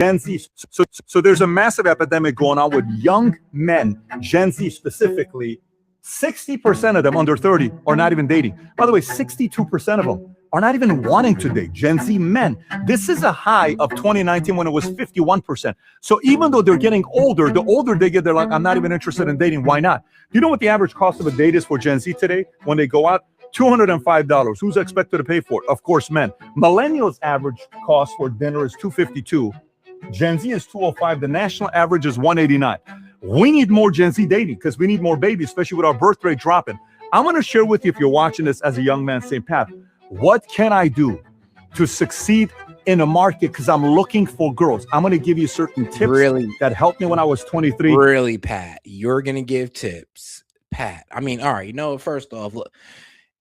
Gen Z. So there's a massive epidemic going on with young men, Gen Z specifically. 60% of them under 30 are not even dating. By the way, 62% of them are not even wanting to date. Gen Z men. This is a high of 2019 when it was 51%. So even though they're getting older, the older they get, they're like, I'm not even interested in dating. Why not? Do you know what the average cost of a date is for Gen Z today when they go out? $205. Who's expected to pay for it? Of course, men. Millennials' average cost for dinner is $252. Gen Z is $205. The national average is $189. We need more Gen Z dating because we need more babies, especially with our birth rate dropping. I'm going to share with you, if you're watching this as a young man, St. Pat, what can I do to succeed in a market? Because I'm looking for girls. I'm going to give you certain tips that helped me when I was 23. Really, Pat, you're going to give tips. Pat, I mean, all right, you know, first off, look,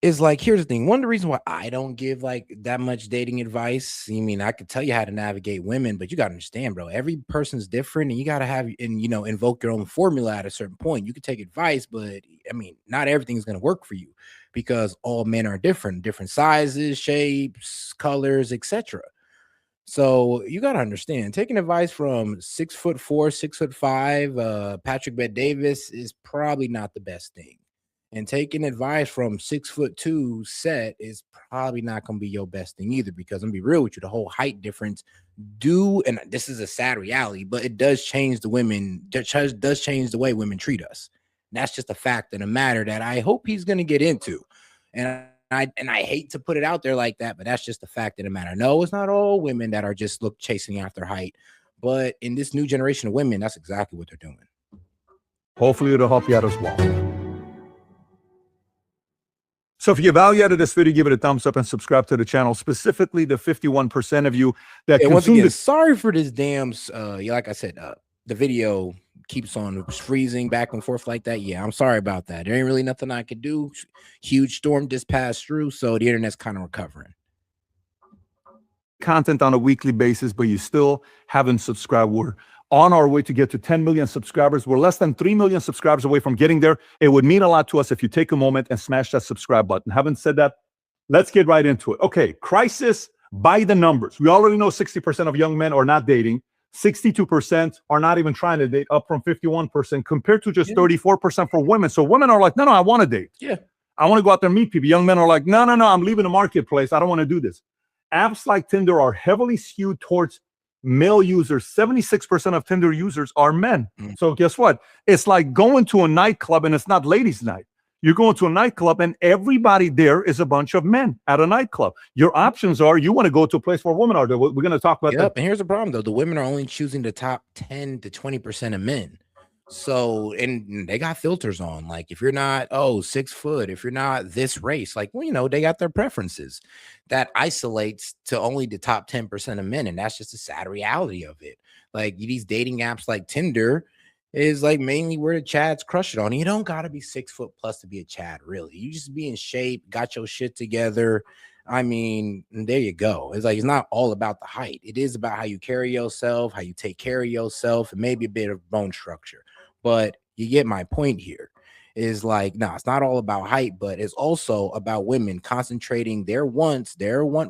it's like, here's the thing. One of the reasons why I don't give like that much dating advice, I mean, I could tell you how to navigate women, but you got to understand, bro, every person's different and you got to have, and, you know, invoke your own formula at a certain point. You could take advice, but I mean, not everything's going to work for you because all men are different sizes, shapes, colors, etc. So you got to understand, taking advice from 6'4", 6'5", Patrick Bet-Davis is probably not the best thing. And taking advice from 6'2" S.E.T is probably not going to be your best thing either, because I'm gonna be real with you, the whole height difference and this is a sad reality, but it does change the women, does change the way women treat us. And that's just a fact and a matter that I hope he's going to get into. And I hate to put it out there like that, but that's just a fact and a matter. No, it's not all women that are just chasing after height, but in this new generation of women, that's exactly what they're doing. Hopefully it'll help you out as well. So if you value out of this video, give it a thumbs up and subscribe to the channel, specifically the 51% of you that consume this. Sorry for this damn, like I said, the video keeps on freezing back and forth like that. Yeah, I'm sorry about that. There ain't really nothing I could do. Huge storm just passed through, so the internet's kind of recovering. Content on a weekly basis, but you still haven't subscribed. We're on our way to get to 10 million subscribers. We're less than 3 million subscribers away from getting there. It would mean a lot to us if you take a moment and smash that subscribe button. Having said that, let's get right into it. Okay, crisis by the numbers. We already know 60% of young men are not dating. 62% are not even trying to date, up from 51% compared to just 34% for women. So women are like, no, I want to date. Yeah. I want to go out there and meet people. Young men are like, no, I'm leaving the marketplace. I don't want to do this. Apps like Tinder are heavily skewed towards male users. 76% of Tinder users are men. So guess what? It's like going to a nightclub and it's not ladies' night. You're going to a nightclub and everybody there is a bunch of men at a nightclub. Your options are, you want to go to a place where women are there. We're going to talk about that. And here's the problem, though. The women are only choosing the top 10 to 20% of men. So, and they got filters on. Like, if you're not, 6 foot, if you're not this race, like, well, you know, they got their preferences. That isolates to only the top 10% of men. And that's just a sad reality of it. Like, these dating apps like Tinder is like mainly where the Chads crush it on. You don't got to be 6 foot plus to be a Chad, really. You just be in shape, got your shit together. I mean, there you go. It's like, it's not all about the height. It is about how you carry yourself, how you take care of yourself, and maybe a bit of bone structure. But you get my point here. Is like, no, it's not all about height, but it's also about women concentrating their want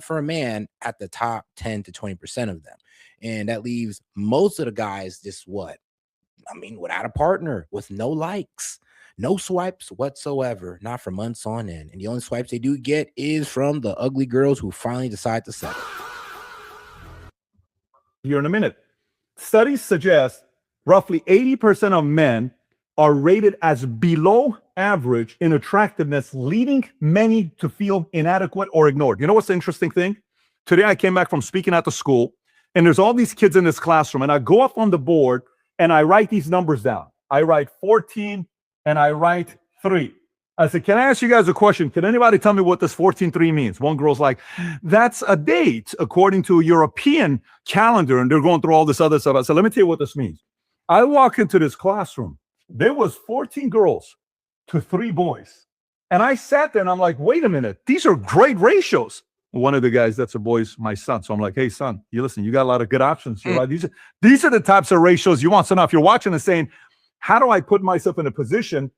for a man at the top 10 to 20% of them. And that leaves most of the guys just without a partner, with no likes, no swipes whatsoever, not for months on end. And the only swipes they do get is from the ugly girls who finally decide to settle. Here in a minute. Studies suggest roughly 80% of men are rated as below average in attractiveness, leading many to feel inadequate or ignored. You know what's the interesting thing? Today I came back from speaking at the school, and there's all these kids in this classroom, and I go up on the board and I write these numbers down. I write 14 and I write 3. I said, can I ask you guys a question? Can anybody tell me what this 14-3 means? One girl's like, that's a date according to a European calendar, and they're going through all this other stuff. I said, let me tell you what this means. I walk into this classroom. There was 14 girls to 3 boys. And I sat there and I'm like, wait a minute, these are great ratios. One of the guys, that's a boy's my son. So I'm like, hey, son, you got a lot of good options. Right? These are the types of ratios you want. So now if you're watching and saying, how do I put myself in a position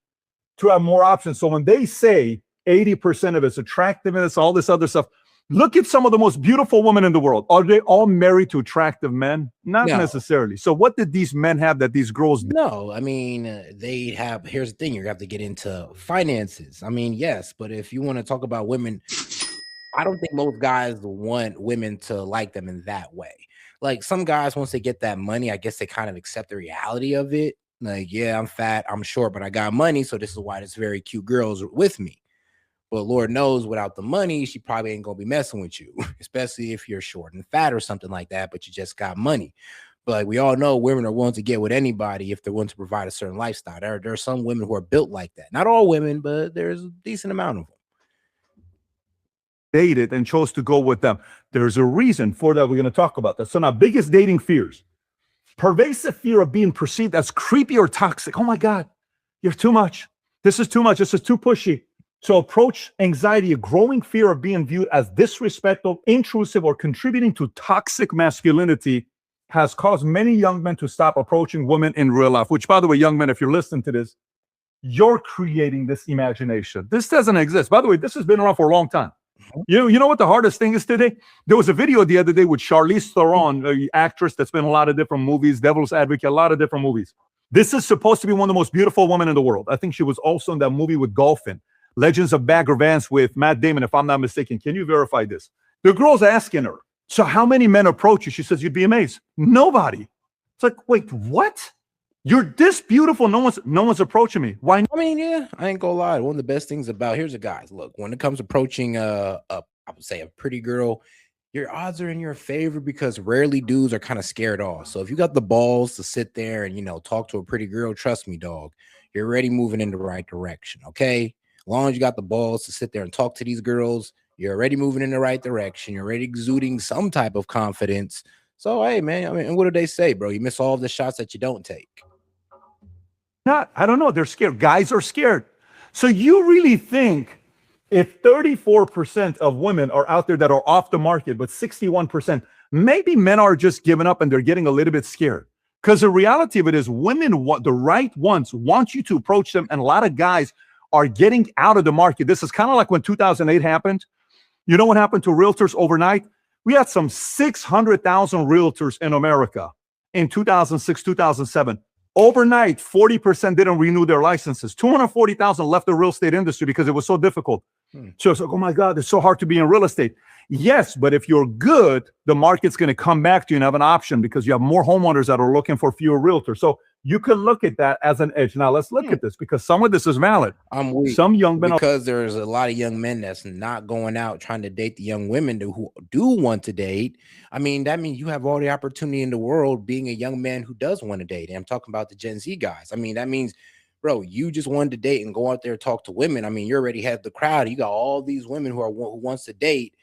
to have more options? So when they say 80% of it's attractiveness, all this other stuff, Look at some of the most beautiful women in the world. Are they all married to attractive men? Not No, necessarily. So what did these men have that these girls did? no. I mean, they have. Here's the thing: you have to get into finances. I mean, yes, but if you want to talk about women, I don't think most guys want women to like them in that way. Like some guys, once they get that money, I guess they kind of accept the reality of it. Like, yeah, I'm fat, I'm short, but I got money, so this is why this very cute girl's with me. But Lord knows, without the money, she probably ain't gonna be messing with you, especially if you're short and fat or something like that. But you just got money. But like we all know, women are willing to get with anybody if they're willing to provide a certain lifestyle. There are some women who are built like that. Not all women, but there's a decent amount of them. Dated and chose to go with them. There's a reason for that. We're going to talk about that. So now, biggest dating fears: pervasive fear of being perceived as creepy or toxic. Oh my God, you're too much. This is too much. This is too pushy. So approach anxiety, a growing fear of being viewed as disrespectful, intrusive, or contributing to toxic masculinity has caused many young men to stop approaching women in real life. Which, by the way, young men, if you're listening to this, you're creating this imagination. This doesn't exist. By the way, this has been around for a long time. You know what the hardest thing is today? There was a video the other day with Charlize Theron, an actress that's been in a lot of different movies, Devil's Advocate, a lot of different movies. This is supposed to be one of the most beautiful women in the world. I think she was also in that movie with Golfin, Legends of Bagger Vance with Matt Damon, if I'm not mistaken. Can you verify this? The girl's asking her, so how many men approach you? She says, you'd be amazed. Nobody. It's like, wait, what? You're this beautiful. No one's approaching me. Why? I mean, yeah, I ain't gonna lie. One of the best things about here's a guys. Look, when it comes to approaching I would say a pretty girl, your odds are in your favor because rarely dudes are kind of scared off. So if you got the balls to sit there and talk to a pretty girl, trust me, dog, you're already moving in the right direction. Okay. As long as you got the balls to sit there and talk to these girls, you're already moving in the right direction. You're already exuding some type of confidence. So hey, man, I mean, what do they say, bro? You miss all of the shots that you don't take. Not, I don't know. They're scared. Guys are scared. So you really think if 34% of women are out there that are off the market, but 61%, maybe men are just giving up and they're getting a little bit scared? Because the reality of it is women want the right ones want you to approach them. And a lot of guys are getting out of the market. This is kind of like when 2008 happened. You know what happened to realtors overnight? We had some 600,000 realtors in America in 2006, 2007. Overnight, 40% didn't renew their licenses. 240,000 left the real estate industry because it was so difficult. So it's like, oh my God, it's so hard to be in real estate. Yes, but if you're good, the market's going to come back to you and have an option because you have more homeowners that are looking for fewer realtors. So you can look at that as an edge. Now let's look at this because some of this is valid. I'm weak. Some young men because there's a lot of young men that's not going out trying to date the young women who do want to date. I mean, that means you have all the opportunity in the world being a young man who does want to date. And I'm talking about the Gen Z guys. I mean, that means, bro, you just wanted to date and go out there and talk to women. I mean, you already have the crowd. You got all these women who wants to date,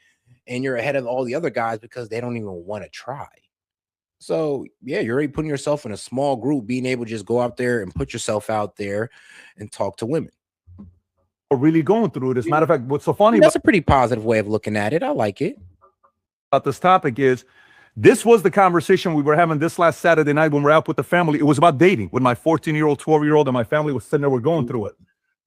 and you're ahead of all the other guys because they don't even want to try. So yeah, you're already putting yourself in a small group, being able to just go out there and put yourself out there and talk to women. are really going through it. As a matter of fact, what's so funny That's a pretty positive way of looking at it. I like it. about this topic is this was the conversation we were having this last Saturday night when we're out with the family. It was about dating with my 14-year-old, 12-year-old, and my family was sitting there. We're going through it.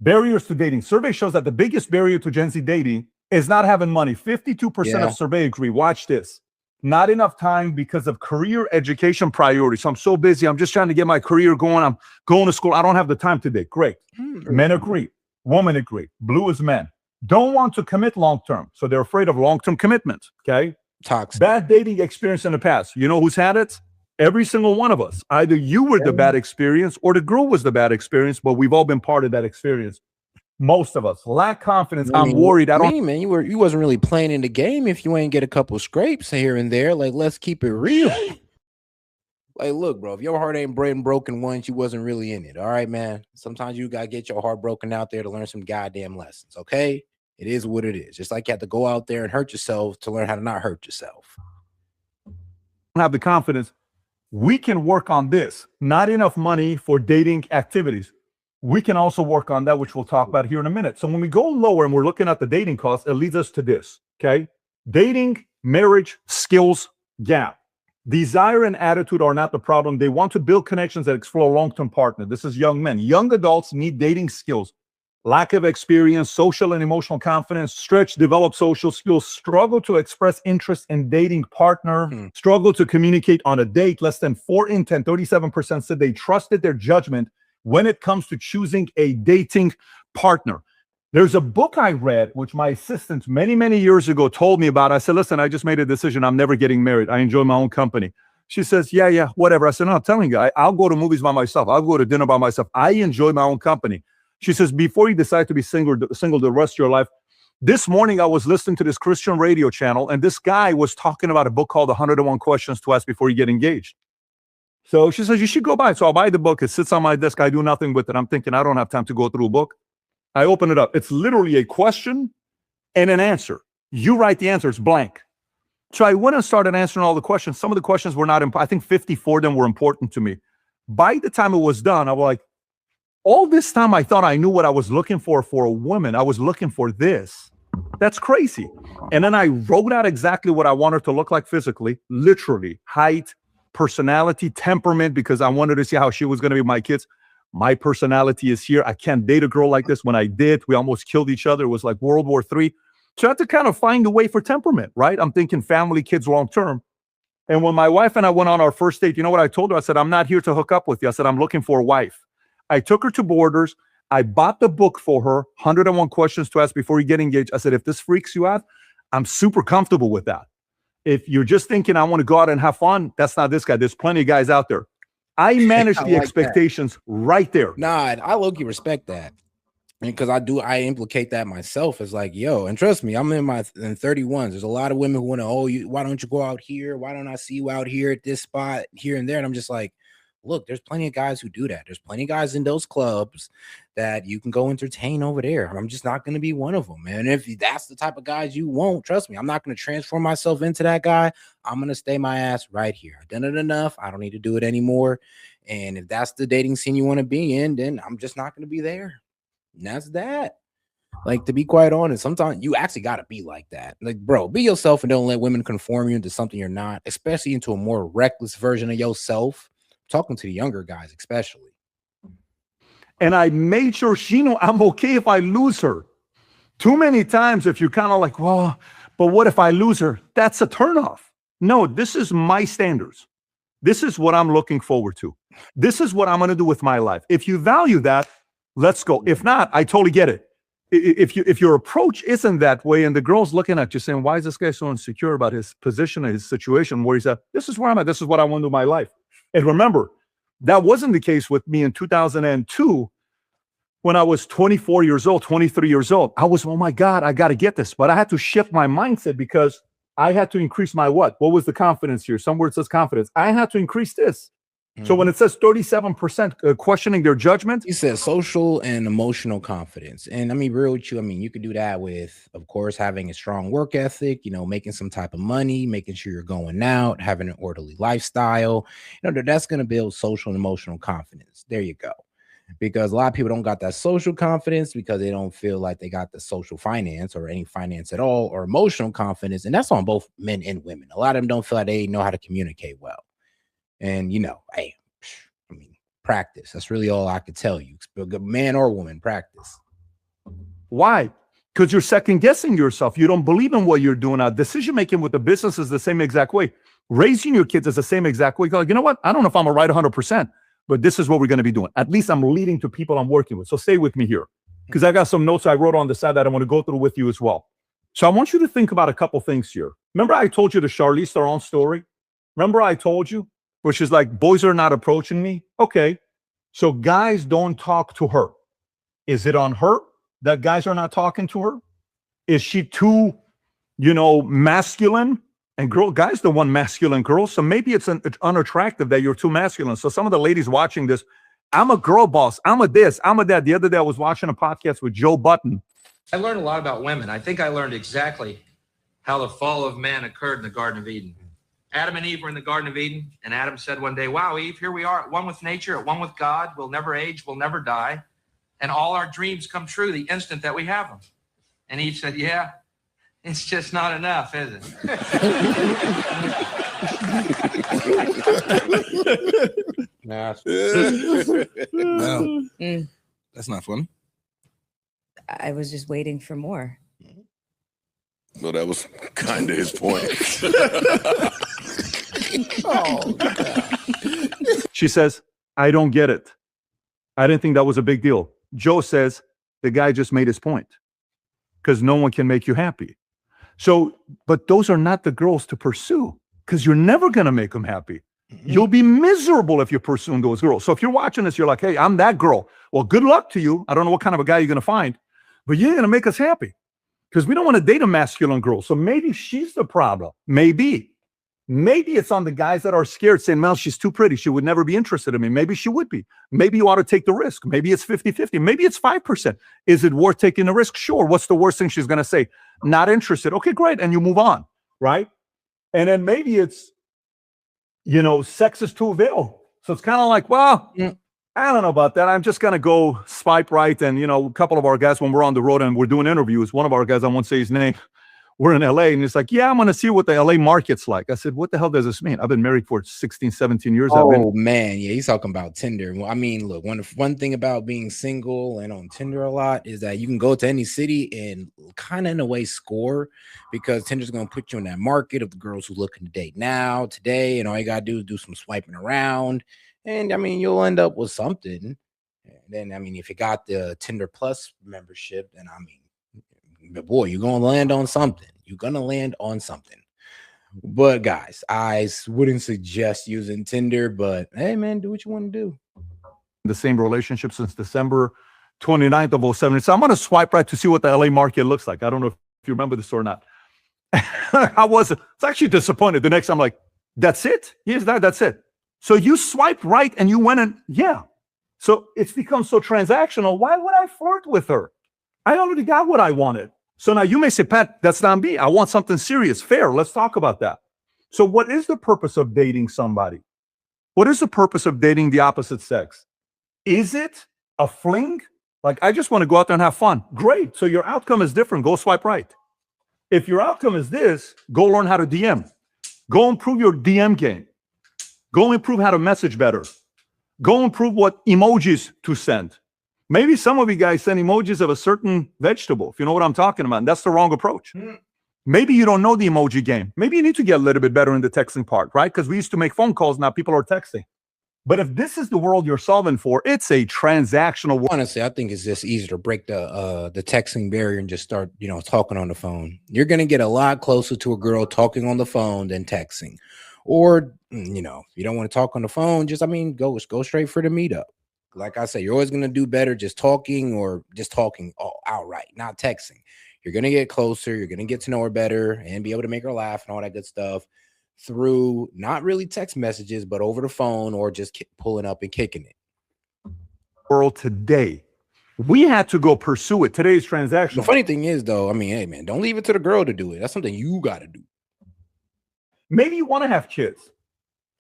Barriers to dating. Survey shows that the biggest barrier to Gen Z dating is not having money. 52% of survey agree. Watch this. Not enough time because of career education priorities. So I'm so busy. I'm just trying to get my career going. I'm going to school. I don't have the time to date. Great. Men agree. Women agree. Blue is men. Don't want to commit long-term. So they're afraid of long-term commitment. Okay. Toxic. Bad dating experience in the past. You know who's had it? Every single one of us. Either you were the bad experience or the girl was the bad experience, but we've all been part of that experience. Most of us lack confidence. I'm worried. I don't. Man, you wasn't really playing in the game if you ain't get a couple scrapes here and there. Like, let's keep it real. Like, look, bro, if your heart ain't broken once, you wasn't really in it. All right, man. Sometimes you gotta get your heart broken out there to learn some goddamn lessons. Okay, it is what it is. Just like you have to go out there and hurt yourself to learn how to not hurt yourself. Have the confidence. We can work on this. Not enough money for dating activities. We can also work on that, which we'll talk about here in a minute. So when we go lower and we're looking at the dating costs, it leads us to this, okay? Dating, marriage, skills, gap. Desire and attitude are not the problem. They want to build connections that explore a long-term partner. This is young men. Young adults need dating skills. lack of experience, social and emotional confidence, stretch, develop social skills, struggle to express interest in dating partner, struggle to communicate on a date. Less than 4 in 10, 37% said they trusted their judgment when it comes to choosing a dating partner. There's a book I read, which my assistant many, many years ago told me about. I said, listen, I just made a decision. I'm never getting married. I enjoy my own company. She says, yeah, whatever. I said, no, I'm telling you, I'll go to movies by myself. I'll go to dinner by myself. I enjoy my own company. She says, before you decide to be single the rest of your life, this morning I was listening to this Christian radio channel, and this guy was talking about a book called 101 Questions to Ask Before You Get Engaged. So she says, you should go buy it. So I'll buy the book. It sits on my desk. I do nothing with it. I'm thinking, I don't have time to go through a book. I open it up. It's literally a question and an answer. You write the answer. It's blank. So I went and started answering all the questions. Some of the questions were not important. I think 54 of them were important to me. By the time it was done, I was like, all this time I thought I knew what I was looking for a woman. I was looking for this. That's crazy. And then I wrote out exactly what I wanted to look like physically, literally, height, personality, temperament, because I wanted to see how she was going to be with my kids. My personality is here. I can't date a girl like this. When I did, we almost killed each other. It was like World War III. So I had to kind of find a way for temperament, right? I'm thinking family, kids, long term. And when my wife and I went on our first date, you know what I told her? I said, I'm not here to hook up with you. I said, I'm looking for a wife. I took her to Borders. I bought the book for her, 101 Questions to Ask Before You Get Engaged. I said, if this freaks you out, I'm super comfortable with that. If you're just thinking, I want to go out and have fun, that's not this guy. There's plenty of guys out there. I managed the expectations right there. Nah, I low-key respect that. Because I implicate that myself as like, yo, and trust me, I'm in 31s. There's a lot of women who want to, why don't you go out here? Why don't I see you out here at this spot, here and there? And I'm just like, look, there's plenty of guys who do that. There's plenty of guys in those clubs that you can go entertain over there. I'm just not going to be one of them, man. If that's the type of guys you want, trust me, I'm not going to transform myself into that guy. I'm going to stay my ass right here. I've done it enough. I don't need to do it anymore. And if that's the dating scene you want to be in, then I'm just not going to be there. And that's that. Like, to be quite honest, sometimes you actually got to be like that. Like, bro, be yourself and don't let women conform you into something you're not, especially into a more reckless version of yourself. Talking to the younger guys, especially. And I made sure she knew I'm okay if I lose her. Too many times, if you're kind of like, well, but what if I lose her? That's a turnoff. No, this is my standards. This is what I'm looking forward to. This is what I'm going to do with my life. If you value that, let's go. If not, I totally get it. If your approach isn't that way and the girl's looking at you saying, why is this guy so insecure about his position and his situation, where he's at, this is where I'm at. This is what I want to do in my life. And remember, that wasn't the case with me in 2002 when I was 24 years old, 23 years old. I was, oh my God, I got to get this. But I had to shift my mindset because I had to increase my what? What was the confidence here? Somewhere it says confidence. I had to increase this. So when it says 37% questioning their judgment, he says social and emotional confidence. And I mean, real with you, I mean, you could do that with, of course, having a strong work ethic, making some type of money, making sure you're going out, having an orderly lifestyle. That's going to build social and emotional confidence. There you go. Because a lot of people don't got that social confidence because they don't feel like they got the social finance or any finance at all, or emotional confidence. And that's on both men and women. A lot of them don't feel like they know how to communicate well. And, hey, I mean, practice. That's really all I could tell you. Man or woman, practice. Why? Because you're second guessing yourself. You don't believe in what you're doing. Now, decision making with the business is the same exact way. Raising your kids is the same exact way. Like, you know what? I don't know if I'm right 100%, but this is what we're going to be doing. At least I'm leading to people I'm working with. So stay with me here, because I got some notes I wrote on the side that I want to go through with you as well. So I want you to think about a couple things here. Remember I told you the Charlize Theron story? Remember I told you? Where she's like, boys are not approaching me. Okay. So guys don't talk to her. Is it on her that guys are not talking to her? Is she too, masculine? And guys don't want masculine girls. So maybe it's unattractive that you're too masculine. So some of the ladies watching this, I'm a girl boss. I'm a this, I'm a that. The other day I was watching a podcast with Joe Button. I learned a lot about women. I think I learned exactly how the fall of man occurred in the Garden of Eden. Adam and Eve were in the Garden of Eden, and Adam said one day, wow, Eve, here we are at one with nature, at one with God. We'll never age, we'll never die. And all our dreams come true the instant that we have them. And Eve said, yeah, it's just not enough, is it? No, that's not funny. I was just waiting for more. Well, that was kind of his point. Oh, God. She says, I don't get it. I didn't think that was a big deal. Joe says, the guy just made his point because no one can make you happy. So, but those are not the girls to pursue because you're never going to make them happy. You'll be miserable if you're pursuing those girls. So if you're watching this, you're like, hey, I'm that girl. Well, good luck to you. I don't know what kind of a guy you're going to find, but you're going to make us happy because we don't want to date a masculine girl. So maybe she's the problem. Maybe it's on the guys that are scared saying, Mel, she's too pretty. She would never be interested in me. Maybe she would be. Maybe you ought to take the risk. Maybe it's 50-50. Maybe it's 5%. Is it worth taking the risk? Sure. What's the worst thing she's going to say? Not interested. Okay, great. And you move on, right? And then maybe it's, sex is to avail. So it's kind of like, well, I don't know about that. I'm just going to go swipe right. And, a couple of our guys, when we're on the road and we're doing interviews, one of our guys, I won't say his name, we're in LA, and it's like, yeah, I'm going to see what the LA market's like. I said, what the hell does this mean? I've been married for 16, 17 years. Man. Yeah, he's talking about Tinder. Well, I mean, look, one thing about being single and on Tinder a lot is that you can go to any city and kind of in a way score because Tinder's going to put you in that market of the girls who looking to date now, today, and all you got to do is do some swiping around. And I mean, you'll end up with something. And then, I mean, if you got the Tinder Plus membership, then I mean, boy, you're going to land on something. But guys, I wouldn't suggest using Tinder, but hey, man, do what you want to do. The same relationship since December 29th of 07. So I'm going to swipe right to see what the LA market looks like. I don't know if you remember this or not. I was actually disappointed. The next time I'm like, that's it? Yes, that's it. So you swiped right and you went and yeah. So it's become so transactional. Why would I flirt with her? I already got what I wanted. So now you may say, Pat, that's not me. I want something serious, fair. Let's talk about that. So what is the purpose of dating somebody? What is the purpose of dating the opposite sex? Is it a fling? Like, I just want to go out there and have fun. Great. So your outcome is different. Go swipe right. If your outcome is this, go learn how to DM. Go improve your DM game. Go improve how to message better. Go improve what emojis to send. Maybe some of you guys send emojis of a certain vegetable, if you know what I'm talking about. And that's the wrong approach. Maybe you don't know the emoji game. Maybe you need to get a little bit better in the texting part, right? Because we used to make phone calls. Now people are texting. But if this is the world you're solving for, it's a transactional world. Honestly, I think it's just easier to break the texting barrier and just start, talking on the phone. You're going to get a lot closer to a girl talking on the phone than texting. Or, if you don't want to talk on the phone, go straight for the meetup. Like I said, you're always going to do better just talking outright, not texting. You're going to get closer. You're going to get to know her better and be able to make her laugh and all that good stuff through not really text messages, but over the phone or just pulling up and kicking it. World today, we had to go pursue it. Today's transactional. The funny thing is, though, I mean, hey, man, don't leave it to the girl to do it. That's something you got to do. Maybe you want to have kids.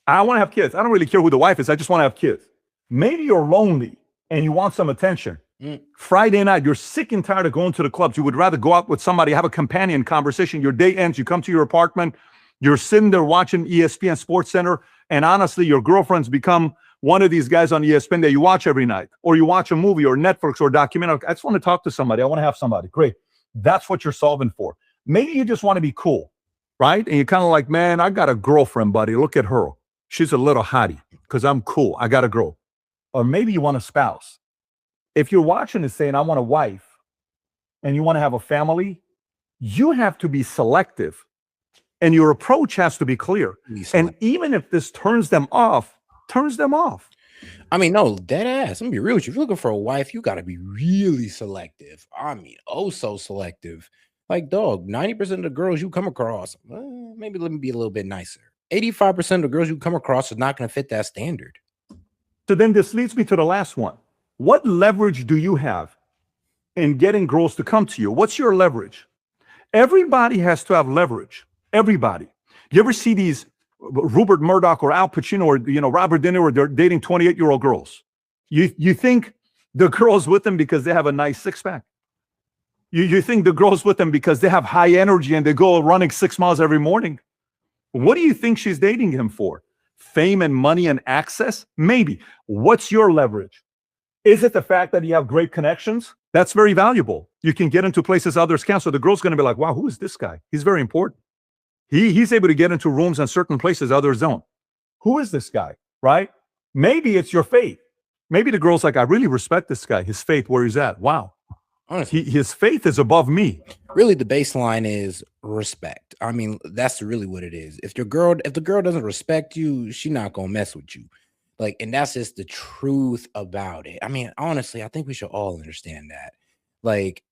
I want to have kids. I don't really care who the wife is. I just want to have kids. Maybe you're lonely and you want some attention. Friday night, you're sick and tired of going to the clubs. You would rather go out with somebody, have a companion conversation. Your day ends, you come to your apartment, you're sitting there watching ESPN Sports Center, and honestly, your girlfriend's become one of these guys on ESPN that you watch every night, or you watch a movie or Netflix or documentary. I just want to talk to somebody. I want to have somebody. Great. That's what you're solving for. Maybe you just want to be cool, right? And you're kind of like, man, I got a girlfriend, buddy. Look at her. She's a little hottie because I'm cool. I got a girl. Or maybe you want a spouse. If you're watching this saying, I want a wife, and you want to have a family, you have to be selective. And your approach has to be clear. And even if this turns them off. I mean, no, dead ass. I'm gonna be real with you. If you're looking for a wife, you got to be really selective. I mean, so selective. Like, dog, 90% of the girls you come across, maybe let me be a little bit nicer. 85% of the girls you come across is not going to fit that standard. So then this leads me to the last one. What leverage do you have in getting girls to come to you? What's your leverage? Everybody has to have leverage. Everybody. You ever see these Rupert Murdoch or Al Pacino or Robert De Niro, they're dating 28-year-old girls? You think the girl's with them because they have a nice six-pack? You think the girl's with them because they have high energy and they go running 6 miles every morning? What do you think she's dating him for? Fame and money and access? Maybe. What's your leverage? Is it the fact that you have great connections? That's very valuable. You can get into places others can't. So the girl's going to be like, wow, who is this guy? He's very important. He's able to get into rooms and certain places others don't. Who is this guy, right? Maybe it's your faith. Maybe the girl's like, I really respect this guy, his faith, where he's at. Wow. Honestly, His faith is above me. really the baseline is respect. I mean, that's really what it is. If the girl doesn't respect you, she not gonna mess with you. Like, and that's just the truth about it. I mean, honestly, I think we should all understand that. Like,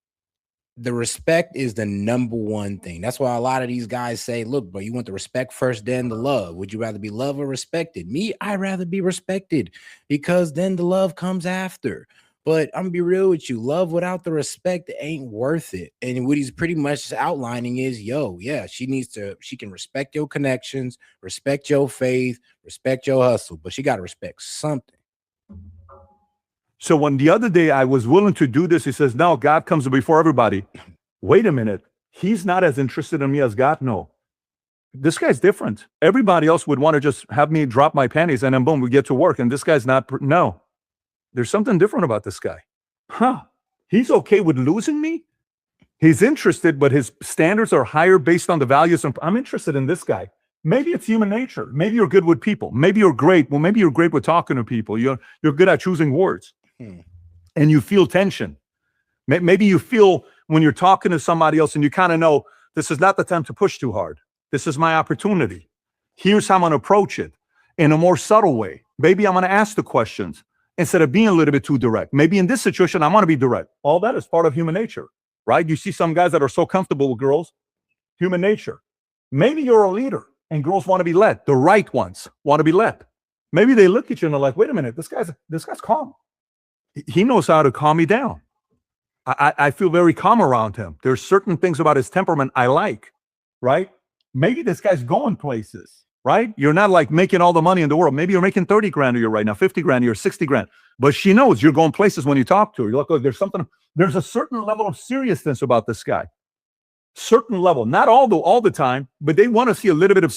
the respect is the number one thing. That's why a lot of these guys say, look, bro, you want the respect first, then the love. Would you rather be loved or respected? Me, I'd rather be respected, because then the love comes after. But I'm gonna be real with you, love without the respect ain't worth it. And what he's pretty much outlining is, yeah, she can respect your connections, respect your faith, respect your hustle, but she got to respect something. So when the other day I was willing to do this, he says, no, God comes before everybody. Wait a minute. He's not as interested in me as God? No. This guy's different. Everybody else would want to just have me drop my panties and then boom, we get to work. And this guy's not. No. There's something different about this guy. He's okay with losing me? He's interested, but his standards are higher based on the values. I'm interested in this guy. Maybe it's human nature. Maybe you're good with people. Maybe you're great. Well, maybe you're great with talking to people. You're good at choosing words. And you feel tension. Maybe you feel when you're talking to somebody else and you kind of know this is not the time to push too hard. This is my opportunity. Here's how I'm going to approach it in a more subtle way. Maybe I'm going to ask the questions instead of being a little bit too direct. Maybe in this situation, I want to be direct. All that is part of human nature, right? You see some guys that are so comfortable with girls, human nature. Maybe you're a leader and girls want to be led. The right ones want to be led. Maybe they look at you and they're like, wait a minute, this guy's calm. He knows how to calm me down. I feel very calm around him. There's certain things about his temperament I like, right? Maybe this guy's going places, right? You're not like making all the money in the world. Maybe you're making 30 grand a year right now, 50 grand a year, 60 grand. But she knows you're going places when you talk to her. You're like, oh, there's a certain level of seriousness about this guy. Certain level, not all the time, but they want to see a little bit of.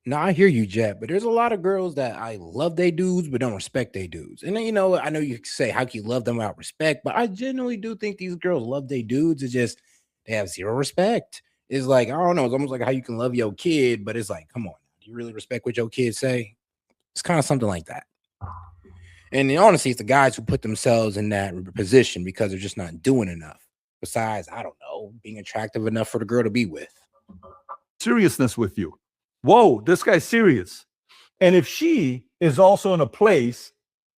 Now I hear you, Jet, but there's a lot of girls that I love they dudes, but don't respect they dudes. And then, I know you say, how can you love them without respect? But I genuinely do think these girls love they dudes. It's just, they have zero respect. It's like, I don't know. It's almost like how you can love your kid, but it's like, come on, do you really respect what your kids say? It's kind of something like that. And honestly, it's the guys who put themselves in that position because they're just not doing enough. Besides, I don't know, being attractive enough for the girl to be with. Seriousness with you. Whoa, this guy's serious. And if she is also in a place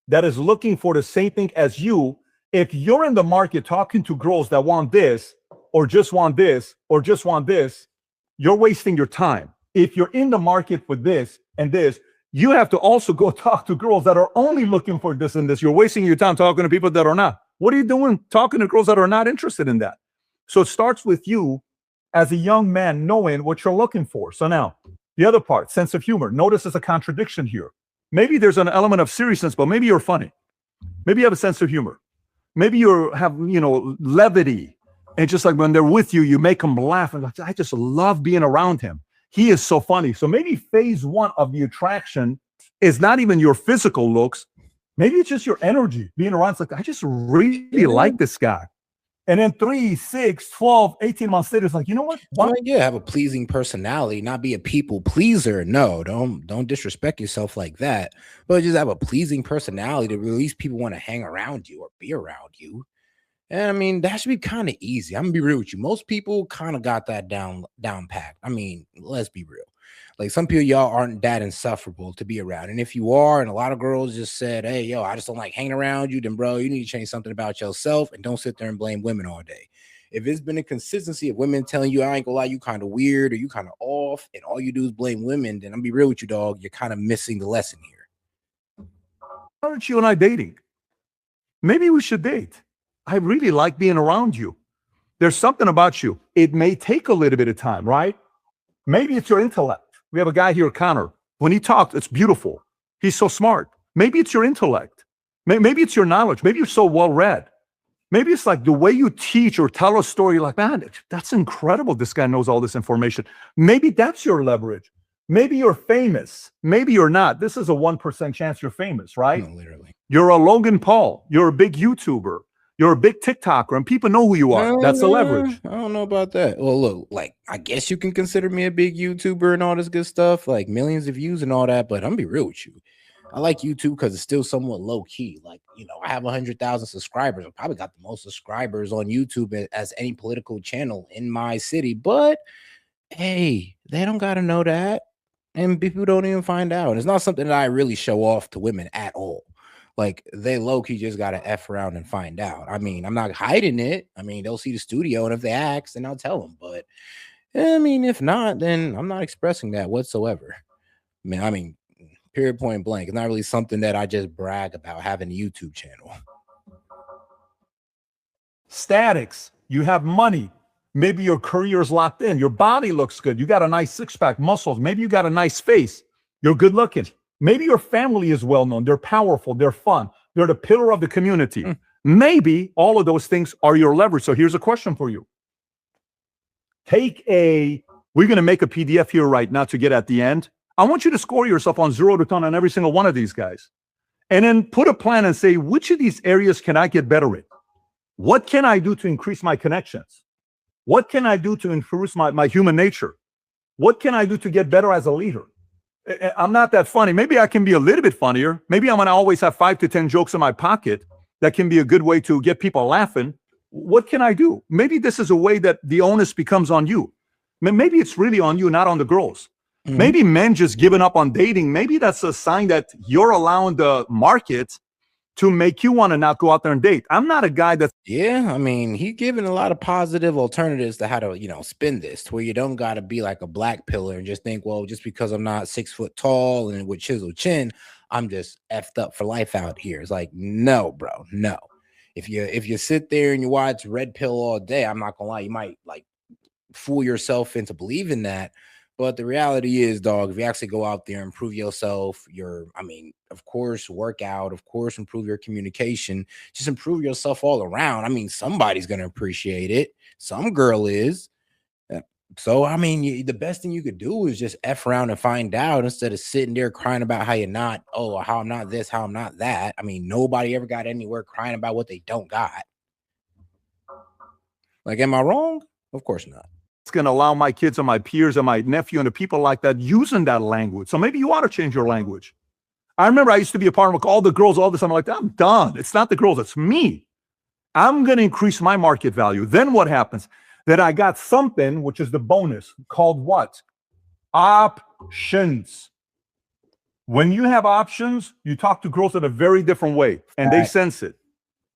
that is looking for the same thing as you, if you're in the market talking to girls that want this, or just want this, or just want this, you're wasting your time. If you're in the market for this and this, you have to also go talk to girls that are only looking for this and this. You're wasting your time talking to people that are not. What are you doing talking to girls that are not interested in that? So it starts with you as a young man knowing what you're looking for. So now, the other part, sense of humor. Notice there's a contradiction here. Maybe there's an element of seriousness, but maybe you're funny. Maybe you have a sense of humor. Maybe you have, levity. And just like when they're with you, you make them laugh. And I just love being around him. He is so funny. So maybe phase one of the attraction is not even your physical looks. Maybe it's just your energy being around. It's like, I just really like this guy. And then 3, 6, 12, 18 months later, it's like, you know what? Have a pleasing personality, not be a people pleaser. No, don't disrespect yourself like that. But just have a pleasing personality to at least people want to hang around you or be around you. And I mean, that should be kind of easy. I'm gonna be real with you. Most people kind of got that down packed. I mean, let's be real. Like some people, y'all aren't that insufferable to be around. And if you are, and a lot of girls just said, hey, yo, I just don't like hanging around you, then bro, you need to change something about yourself and don't sit there and blame women all day. If it's been a consistency of women telling you, I ain't gonna lie, you kind of weird or you kind of off, and all you do is blame women, then I'm gonna be real with you, dog. You're kind of missing the lesson here. Why aren't you and I dating? Maybe we should date. I really like being around you. There's something about you. It may take a little bit of time, right? Maybe it's your intellect. We have a guy here, Connor. When he talks, it's beautiful. He's so smart. Maybe it's your intellect. Maybe it's your knowledge. Maybe you're so well-read. Maybe it's like the way you teach or tell a story. You're like, man, that's incredible. This guy knows all this information. Maybe that's your leverage. Maybe you're famous. Maybe you're not. This is a 1% chance you're famous, right? No, literally. You're a Logan Paul. You're a big YouTuber. You're a big TikToker and people know who you are. That's the leverage. I don't know about that. Well, look, like, I guess you can consider me a big YouTuber and all this good stuff, like millions of views and all that. But I'm gonna be real with you. I like YouTube because it's still somewhat low key. Like, you know, I have 100,000 subscribers. I probably got the most subscribers on YouTube as any political channel in my city. But hey, they don't gotta know that. And people don't even find out. And it's not something that I really show off to women at all. Like, they low-key just gotta F around and find out. I mean, I'm not hiding it. I mean, they'll see the studio, and if they ask, then I'll tell them. But I mean, if not, then I'm not expressing that whatsoever. I mean, period, point blank. It's not really something that I just brag about having a YouTube channel. Statics. You have money. Maybe your career's locked in. Your body looks good. You got a nice six-pack, muscles. Maybe you got a nice face. You're good looking. Maybe your family is well known. They're powerful. They're fun. They're the pillar of the community. Maybe all of those things are your leverage. So here's a question for you. We're going to make a PDF here right now to get at the end. I want you to score yourself on 0 to 10 on every single one of these guys. And then put a plan and say, which of these areas can I get better at? What can I do to increase my connections? What can I do to increase my human nature? What can I do to get better as a leader? I'm not that funny. Maybe I can be a little bit funnier. Maybe I'm going to always have 5 to 10 jokes in my pocket. That can be a good way to get people laughing. What can I do? Maybe this is a way that the onus becomes on you. Maybe it's really on you, not on the girls. Maybe men just giving up on dating. Maybe that's a sign that you're allowing the market to make you want to not go out there and date. I'm not a guy that's... Yeah, I mean, he's giving a lot of positive alternatives to how to, you know, spin this, to where you don't got to be like a black pillar and just think, well, just because I'm not 6 foot tall and with chiseled chin, I'm just effed up for life out here. It's like, no, bro, no. If you sit there and you watch Red Pill all day, I'm not gonna lie, you might like fool yourself into believing that. But the reality is, dog, if you actually go out there and prove yourself, of course, work out, of course, improve your communication, just improve yourself all around. I mean, somebody's going to appreciate it. Some girl is. So, I mean, the best thing you could do is just F around and find out instead of sitting there crying about how you're not, how I'm not this, how I'm not that. I mean, nobody ever got anywhere crying about what they don't got. Like, am I wrong? Of course not. It's going to allow my kids and my peers and my nephew and the people like that using that language. So maybe you ought to change your language. I remember I used to be a part of all the girls, all this. I'm like, I'm done. It's not the girls, it's me. I'm going to increase my market value. Then what happens? Then I got something, which is the bonus, called what? Options. When you have options, you talk to girls in a very different way, and they sense it.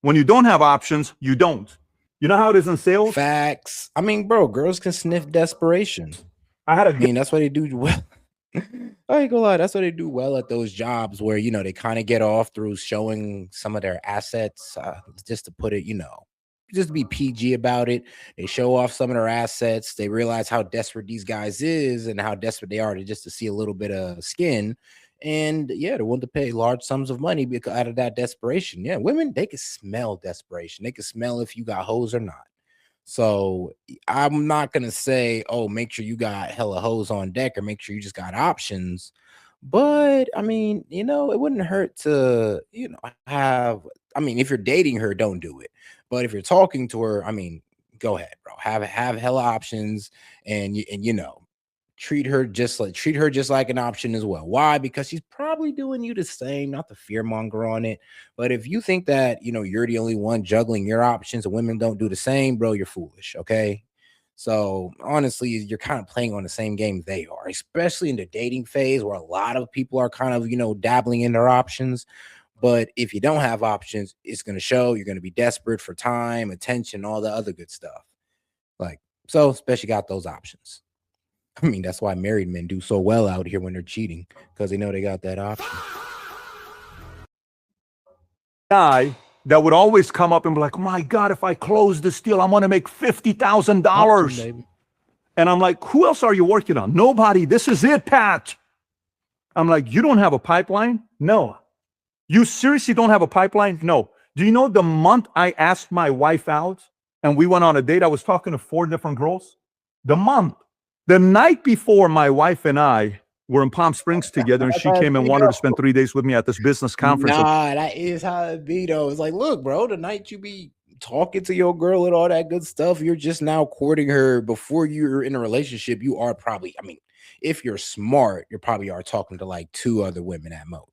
When you don't have options, you don't. You know how it is in sales? Facts. I mean, bro, girls can sniff desperation. That's why they do well. I ain't gonna lie, that's why they do well at those jobs where, you know, they kind of get off through showing some of their assets, just to put it, you know, just to be PG about it. They show off some of their assets. They realize how desperate these guys is and how desperate they are to see a little bit of skin. And yeah, they're willing to pay large sums of money because out of that desperation. Yeah, women, they can smell desperation. They can smell if you got hoes or not. So I'm not gonna say, oh, make sure you got hella hoes on deck or make sure you just got options. But I mean, you know, it wouldn't hurt to, you know, if you're dating her, don't do it. But if you're talking to her, I mean, go ahead, bro. Have hella options and you know, treat her just like an option as well. Why? Because she's probably doing you the same, not the fearmonger on it. But if you think that, you know, you're the only one juggling your options and women don't do the same, bro, you're foolish. Okay. So honestly, you're kind of playing on the same game they are, especially in the dating phase where a lot of people are kind of, you know, dabbling in their options. But if you don't have options, it's going to show. You're going to be desperate for time, attention, all the other good stuff. Like, so especially got those options. I mean, that's why married men do so well out here when they're cheating, because they know they got that option. Guy that would always come up and be like, my God, if I close this deal, I'm going to make $50,000. And I'm like, who else are you working on? Nobody. This is it, Pat. I'm like, you don't have a pipeline? No. You seriously don't have a pipeline? No. Do you know the month I asked my wife out and we went on a date, I was talking to 4 different girls? The night before, my wife and I were in Palm Springs together, and she came and wanted to spend 3 days with me at this business conference. Nah, that is how it be, though. It's like, look, bro, the night you be talking to your girl and all that good stuff. You're just now courting her. Before you're in a relationship, you are probably, I mean, if you're smart, you probably are talking to like 2 other women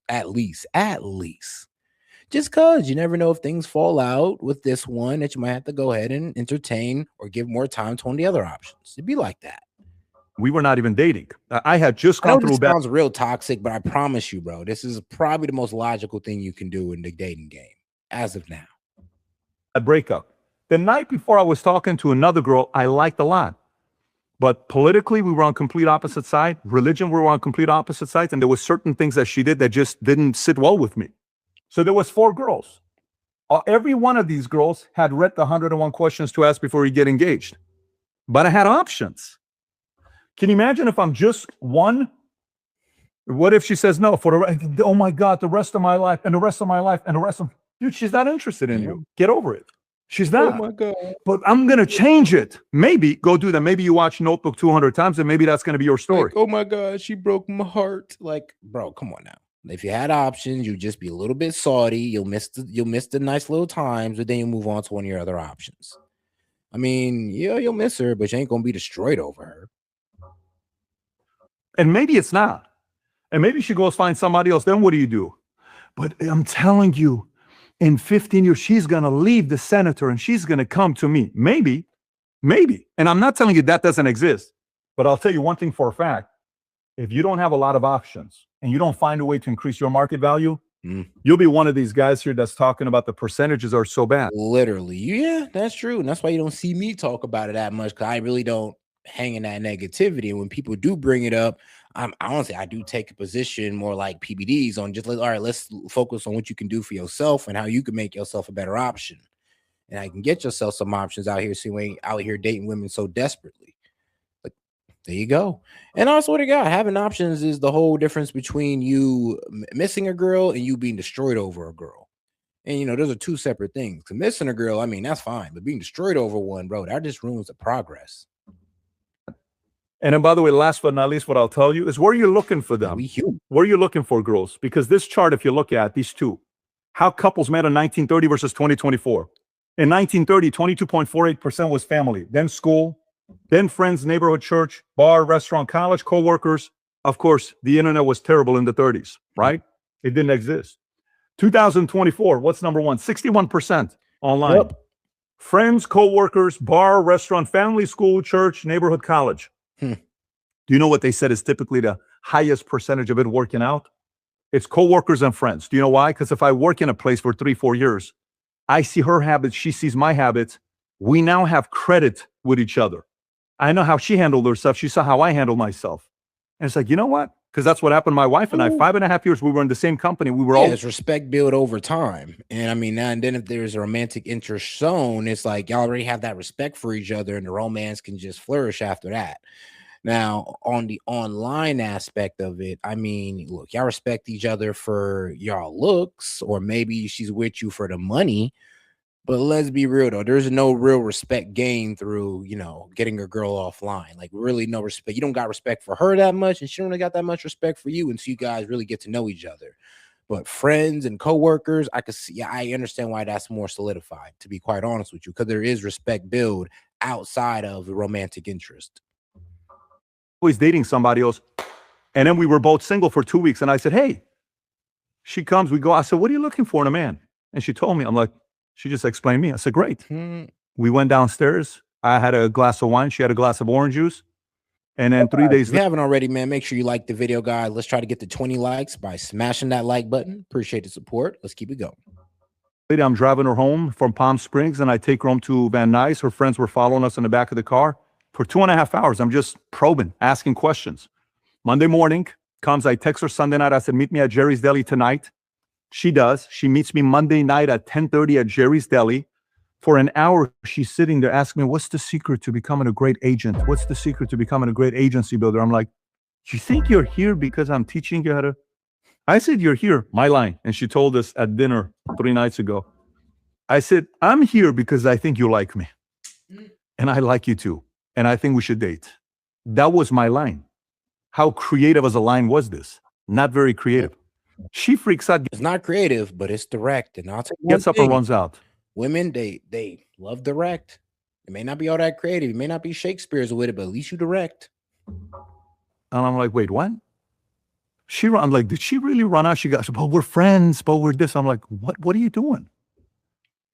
at least. Just cause you never know if things fall out with this one that you might have to go ahead and entertain or give more time to one of the other options. It'd be like that. We were not even dating. I had just I know gone through this a bad. sounds real toxic, but I promise you, bro, this is probably the most logical thing you can do in the dating game as of now. A breakup. The night before, I was talking to another girl I liked a lot, but politically we were on complete opposite sides. Religion, we were on complete opposite sides, and there was certain things that she did that just didn't sit well with me. So there was 4 girls. Every one of these girls had read the 101 questions to ask before you get engaged, but I had options. Can you imagine if I'm just one? What if she says no for the, oh my God, the rest of my life and the rest of my life and the rest of, dude, she's not interested in you. Get over it. She's not. Oh my God. But I'm going to change it. Maybe go do that. Maybe you watch Notebook 200 times and maybe that's going to be your story. Like, oh my God, she broke my heart. Like, bro, come on now. If you had options, you'd just be a little bit salty. You'll miss the nice little times, but then you move on to one of your other options. I mean, yeah, you'll miss her, but you ain't gonna be destroyed over her. And maybe it's not. And maybe she goes find somebody else. Then what do you do? But I'm telling you, in 15 years, she's going to leave the senator and she's going to come to me. Maybe. And I'm not telling you that doesn't exist. But I'll tell you one thing for a fact. If you don't have a lot of options and you don't find a way to increase your market value, you'll be one of these guys here that's talking about the percentages are so bad. Literally. Yeah, that's true. And that's why you don't see me talk about it that much, because I really don't hang in that negativity. And when people do bring it up, honestly, I do take a position more like PBDs on just like, all right, let's focus on what you can do for yourself and how you can make yourself a better option. And I can get yourself some options out here, so you ain't out here dating women so desperately. Like, there you go. And I swear to God, having options is the whole difference between you missing a girl and you being destroyed over a girl. And, you know, those are 2 separate things. Missing a girl, I mean, that's fine. But being destroyed over one, bro, that just ruins the progress. And then, by the way, last but not least, what I'll tell you is where you're looking for them. Where you're looking for girls. Because this chart, if you look at these 2, how couples met in 1930 versus 2024. In 1930, 22.48% was family, then school, then friends, neighborhood church, bar, restaurant, college, co-workers. Of course, the internet was terrible in the 30s, right? It didn't exist. 2024, what's number 1? 61% online. Yep. Friends, co-workers, bar, restaurant, family, school, church, neighborhood, college. Do you know what they said is typically the highest percentage of it working out? It's co-workers and friends. Do you know why? Because if I work in a place for 3-4 years, I see her habits, she sees my habits. We now have credit with each other. I know how she handled herself. She saw how I handled myself. And it's like, you know what? Because that's what happened to my wife and I. 5.5 years, we were in the same company. We were all. It's respect built over time. And I mean, and then if there's a romantic interest shown, it's like y'all already have that respect for each other and the romance can just flourish after that. Now, on the online aspect of it, I mean, look, y'all respect each other for y'all looks, or maybe she's with you for the money. But let's be real, though. There's no real respect gained through, you know, getting a girl offline. Like, really no respect. You don't got respect for her that much, and she don't really got that much respect for you until you guys really get to know each other. But friends and coworkers, I could see, I understand why that's more solidified, to be quite honest with you, because there is respect built outside of the romantic interest. Always dating somebody else. And then we were both single for 2 weeks. And I said, hey, she comes, we go. I said, what are you looking for in a man? And she told me, I'm like, she just explained me. I said, great. We went downstairs. I had a glass of wine. She had a glass of orange juice. And then 3 days later. If you haven't already, man, make sure you like the video, guys. Let's try to get to 20 likes by smashing that like button. Appreciate the support. Let's keep it going. I'm driving her home from Palm Springs and I take her home to Van Nuys. Her friends were following us in the back of the car. For 2.5 hours, I'm just probing, asking questions. Monday morning comes, I text her Sunday night. I said, meet me at Jerry's Deli tonight. She does. She meets me Monday night at 10:30 at Jerry's Deli. For an hour, she's sitting there asking me, what's the secret to becoming a great agent? What's the secret to becoming a great agency builder? I'm like, you think you're here because I'm teaching you how to? I said, you're here, my line. And she told us at dinner 3 nights ago. I said, I'm here because I think you like me. And I like you too. And I think we should date. That was my line. How creative as a line was this? Not very creative. She freaks out. It's not creative, but it's direct. And I'll take gets up and runs out. Women, they love direct. It may not be all that creative. It may not be Shakespeare's with it, but at least you direct. And I'm like, wait, what? I'm like, did she really run out? She goes, but we're friends, but we're this. I'm like, what are you doing?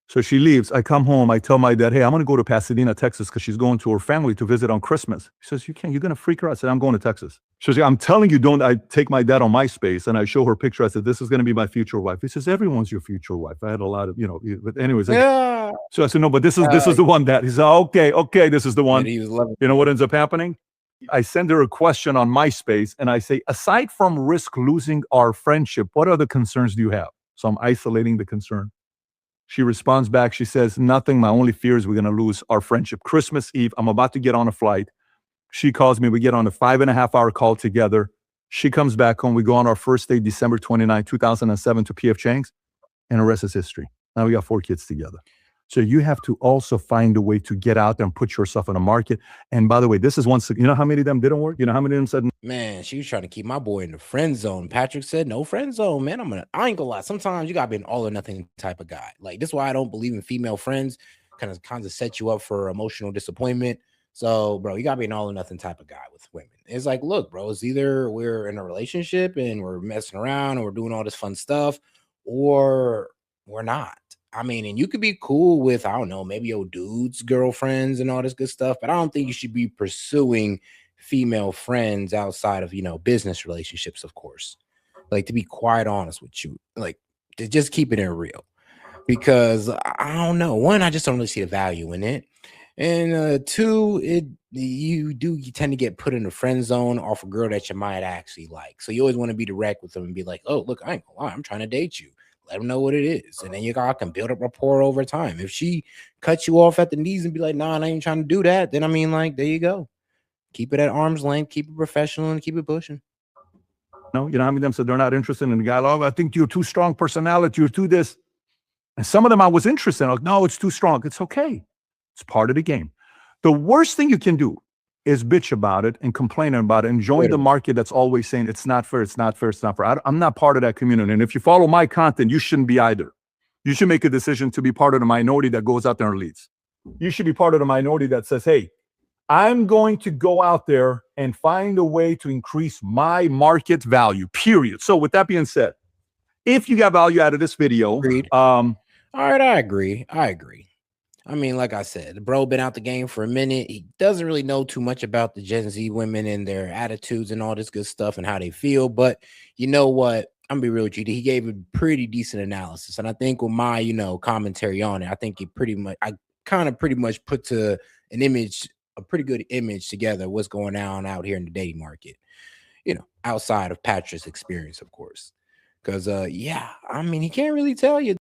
So she leaves. I come home. I tell my dad, hey, I'm going to go to Pasadena, Texas, because she's going to her family to visit on Christmas. He says, you can't. You're going to freak her out. I said, I'm going to Texas. She says, I'm telling you, don't. I take my dad on MySpace, and I show her picture. I said, this is going to be my future wife. He says, everyone's your future wife. I had a lot of, but anyways. Yeah. So I said, no, but this is the one, Dad. He said, okay, this is the one. He was loving. You know what ends up happening? I send her a question on MySpace, and I say, aside from risk losing our friendship, what other concerns do you have? So I'm isolating the concern. She responds back. She says, nothing. My only fear is we're going to lose our friendship. Christmas Eve, I'm about to get on a flight. She calls me. We get on a 5.5-hour call together. She comes back home. We go on our first date, December 29, 2007 to P.F. Chang's, and the rest is history. Now we got 4 kids together. So you have to also find a way to get out there and put yourself in a market. And by the way, this is one, you know how many of them didn't work? You know how many of them said, man, she was trying to keep my boy in the friend zone. Patrick said, no friend zone, man. I ain't gonna lie. Sometimes you gotta be an all or nothing type of guy. Like, this is why I don't believe in female friends. Kind of set you up for emotional disappointment. So, bro, you gotta be an all or nothing type of guy with women. It's like, look, bro, it's either we're in a relationship and we're messing around and we're doing all this fun stuff, or we're not. I mean, and you could be cool with, I don't know, maybe your dude's girlfriends and all this good stuff, but I don't think you should be pursuing female friends outside of, business relationships, of course. Like, to be quite honest with you, like, to just keep it in real, because I don't know. One, I just don't really see the value in it. And two, you tend to get put in the friend zone off a girl that you might actually like. So you always want to be direct with them and be like, oh, look, I ain't gonna lie, I'm trying to date you. Let them know what it is. And then you guys can build up rapport over time. If she cuts you off at the knees and be like, nah, I ain't trying to do that, then I mean, like, there you go. Keep it at arm's length, keep it professional, and keep it pushing. no, how many of them said they're not interested in the guy? Oh, I think you're too strong personality. You're too this. And some of them I was interested in. Like, no, it's too strong. It's okay. It's part of the game. The worst thing you can do is bitch about it and complain about it and join the market that's always saying it's not fair, it's not fair, it's not fair. I'm not part of that community. And if you follow my content, you shouldn't be either. You should make a decision to be part of the minority that goes out there and leads. You should be part of the minority that says, hey, I'm going to go out there and find a way to increase my market value, period. So with that being said, if you got value out of this video, Agreed. All right, I agree. I mean, like I said, the bro been out the game for a minute. He doesn't really know too much about the Gen Z women and their attitudes and all this good stuff and how they feel. But you know what? I'm gonna be real with you. He gave a pretty decent analysis. And I think with my, commentary on it, I think I kind of pretty much put to an image, a pretty good image together what's going on out here in the dating market, outside of Patrick's experience, of course. Because, yeah, I mean, he can't really tell you.